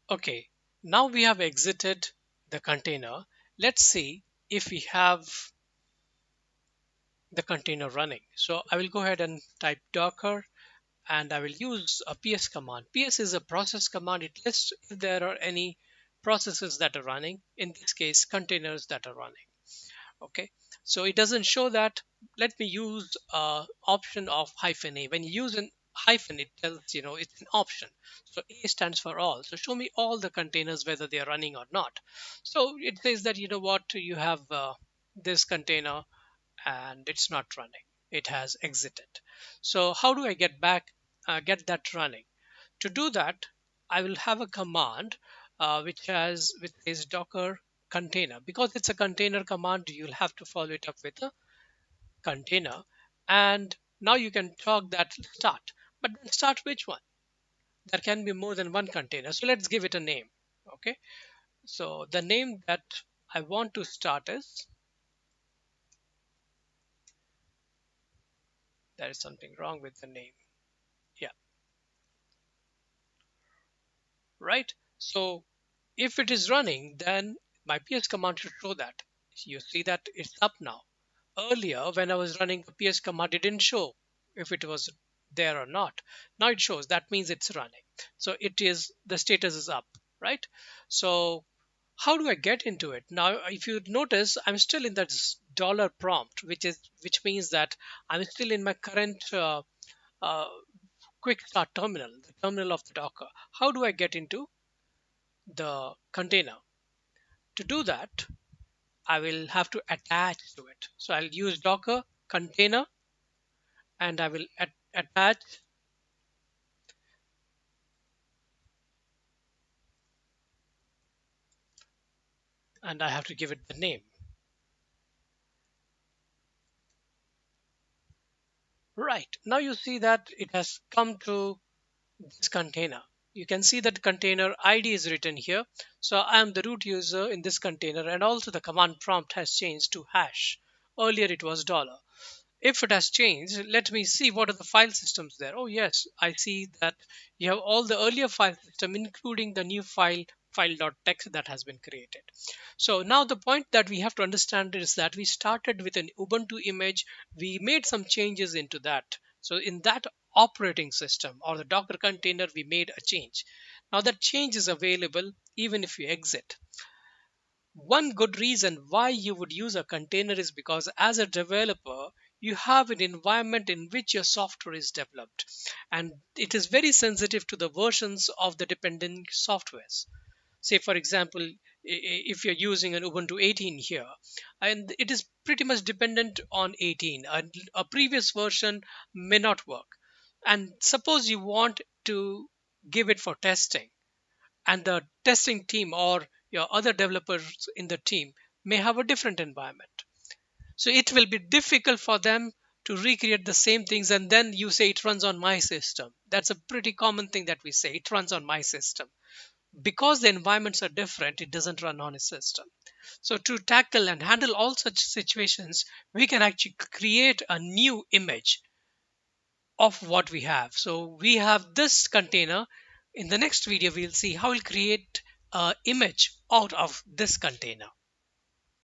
Okay, now we have exited the container. Let's see if we have the container running. So I will go ahead and type docker and I will use a ps command. PS is a process command. It lists if there are any processes that are running, in this case containers that are running. Okay, so it doesn't show that. Let me use option of hyphen a. When you use an hyphen, it tells it's an option. So A stands for all, so show me all the containers whether they are running or not. So it says that what you have this container and it's not running, it has exited. So how do I get back, get that running? To do that, I will have a command which is docker container. Because it's a container command, you'll have to follow it up with a container. And now you can talk that start. But then start which one? There can be more than one container. So let's give it a name. Okay. So the name that I want to start is, there is something wrong with the name. Yeah, right. So if it is running, then my ps command should show that. You see that it's up now. Earlier, when I was running the ps command, it didn't show if it was there or not. Now it shows. That means it's running. So it is, the status is up, right? So how do I get into it now? If you notice, I'm still in that dollar prompt, which means that I'm still in my current uh, quick start terminal, the terminal of the docker. How do I get into the container? To do that, I will have to attach to it. So I'll use docker container and I will attach, and I have to give it the name. Right. Now you see that it has come to this container. You can see that container ID is written here. So I am the root user in this container, and also the command prompt has changed to hash. Earlier it was dollar. If it has changed, let me see what are the file systems there. Oh yes, I see that you have all the earlier file system, including the new file.txt that has been created. So now the point that we have to understand is that we started with an Ubuntu image. We made some changes into that. So in that operating system or the Docker container, we made a change. Now that change is available even if you exit. One good reason why you would use a container is because as a developer, you have an environment in which your software is developed, and it is very sensitive to the versions of the dependent softwares. Say for example, if you're using an ubuntu 18 here, and it is pretty much dependent on 18, a previous version may not work. And suppose you want to give it for testing, and the testing team or your other developers in the team may have a different environment, so it will be difficult for them to recreate the same things, and then you say it runs on my system. That's a pretty common thing that we say, it runs on my system. Because the environments are different, it doesn't run on a system. So to tackle and handle all such situations, we can actually create a new image of what we have. So we have this container. In the next video, we'll see how we'll create an image out of this container.